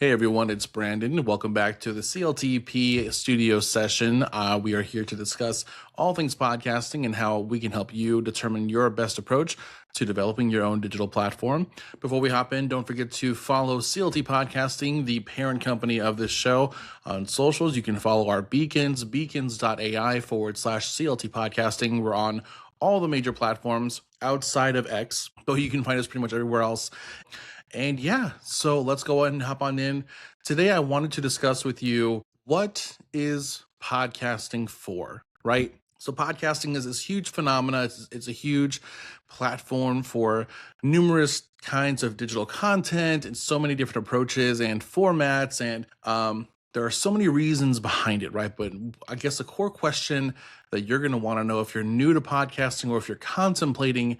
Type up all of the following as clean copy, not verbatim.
Hey everyone, it's Brandon. Welcome back to the CLTP studio session. We are here to discuss all things podcasting and how we can help you determine your best approach to developing your own digital platform. Before we hop in, don't forget to follow CLT Podcasting, the parent company of this show, on socials. You can follow our beacons, beacons.ai/CLT Podcasting. We're on all the major platforms outside of X, but you can find us pretty much everywhere else. And yeah, so let's go ahead and hop on in. Today, I wanted to discuss with you, what is podcasting for, right? So podcasting is this huge phenomena. It's a huge platform for numerous kinds of digital content and so many different approaches and formats. And there are so many reasons behind it, right? But I guess the core question that you're going to want to know if you're new to podcasting or if you're contemplating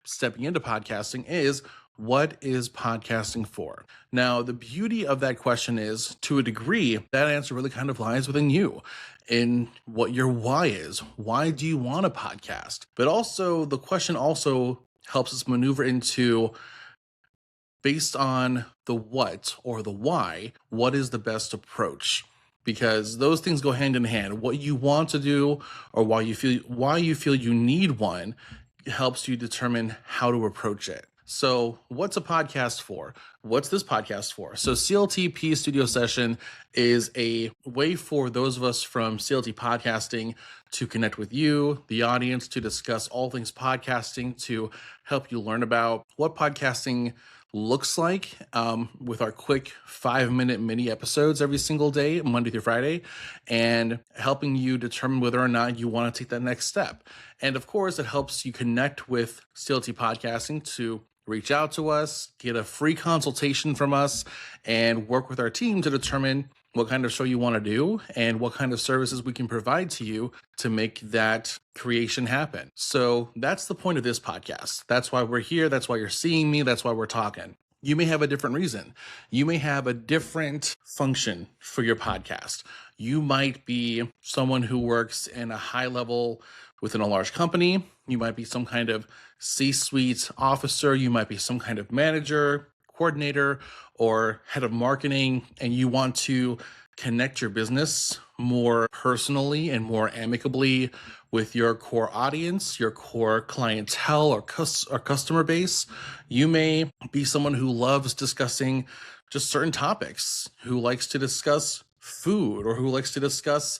stepping into podcasting is, what is podcasting for? Now, the beauty of that question is, to a degree, that answer really kind of lies within you in what your why is. Why do you want a podcast? But also, the question also helps us maneuver into, based on the what or the why, what is the best approach? Because those things go hand in hand. What you want to do or why you feel you need one helps you determine how to approach it. So what's a podcast for? What's this podcast for? So CLTP Studio Session is a way for those of us from CLT Podcasting to connect with you, the audience, to discuss all things podcasting, to help you learn about what podcasting looks like with our quick 5-minute mini episodes every single day, Monday through Friday, and helping you determine whether or not you want to take that next step. And of course, it helps you connect with CLT Podcasting to reach out to us, get a free consultation from us, and work with our team to determine what kind of show you want to do and what kind of services we can provide to you to make that creation happen. So that's the point of this podcast. That's why we're here. That's why you're seeing me. That's why we're talking. You may have a different reason. You may have a different function for your podcast. You might be someone who works in a high level within a large company. You might be some kind of C-suite officer. You might be some kind of manager, coordinator, or head of marketing, and you want to connect your business more personally and more amicably with your core audience, your core clientele or customer base. You may be someone who loves discussing just certain topics, who likes to discuss food, or who likes to discuss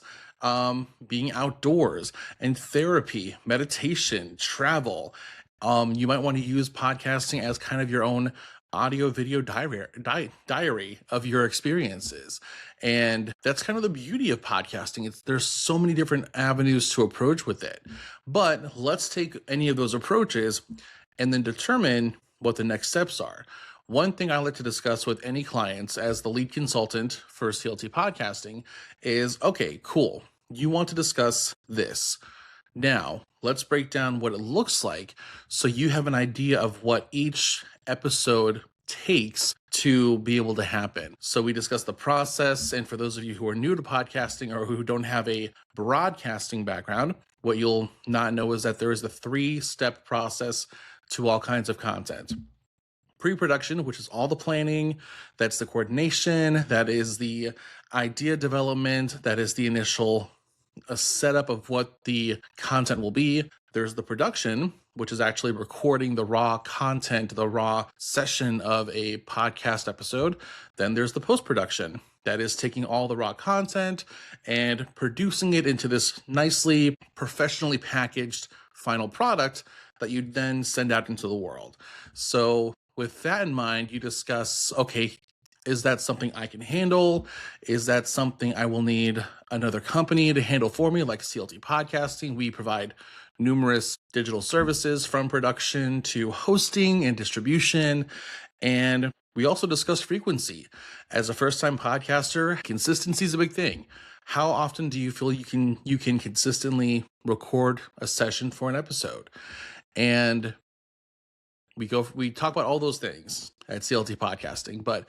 being outdoors and therapy, meditation, travel. You might want to use podcasting as kind of your own audio video diary of your experiences. And that's kind of the beauty of podcasting. There's so many different avenues to approach with it. But let's take any of those approaches and then determine what the next steps are. One thing I like to discuss with any clients as the lead consultant for CLT Podcasting is, okay, cool. You want to discuss this. Now, let's break down what it looks like so you have an idea of what each episode takes to be able to happen. So we discuss the process, and for those of you who are new to podcasting or who don't have a broadcasting background, what you'll not know is that there is a 3-step process to all kinds of content. Pre-production, which is all the planning, that's the coordination, that is the idea development, that is the initial setup of what the content will be. There's the production, which is actually recording the raw content, the raw session of a podcast episode. Then there's the post-production, that is taking all the raw content and producing it into this nicely, professionally packaged final product that you then send out into the world. So with that in mind, you discuss, okay, is that something I can handle? Is that something I will need another company to handle for me, like CLT Podcasting? We provide numerous digital services from production to hosting and distribution. And we also discuss frequency. As a first-time podcaster, consistency is a big thing. How often do you feel you can consistently record a session for an episode? And we talk about all those things at CLT Podcasting, but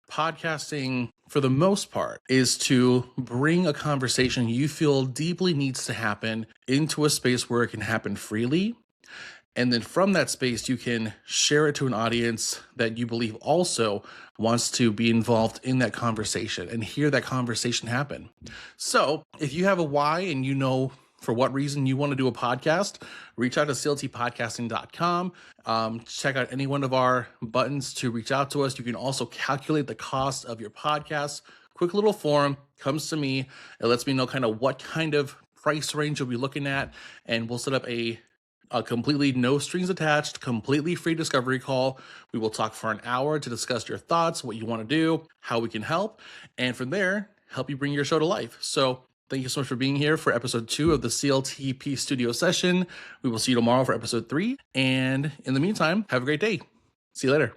podcasting, for the most part, is to bring a conversation you feel deeply needs to happen into a space where it can happen freely And then from that space, you can share it to an audience that you believe also wants to be involved in that conversation and hear that conversation happen. So if you have a why and you know for what reason you want to do a podcast, reach out to cltpodcasting.com. Check out any one of our buttons to reach out to us. You can also calculate the cost of your podcast. Quick little form comes to me. It lets me know kind of what kind of price range you'll be looking at, and we'll set up a completely no strings attached, completely free discovery call. We will talk for an hour to discuss your thoughts, what you want to do, how we can help, and from there, help you bring your show to life. So thank you so much for being here for episode 2 of the CLTP studio session. We will see you tomorrow for episode 3. And in the meantime, have a great day. See you later.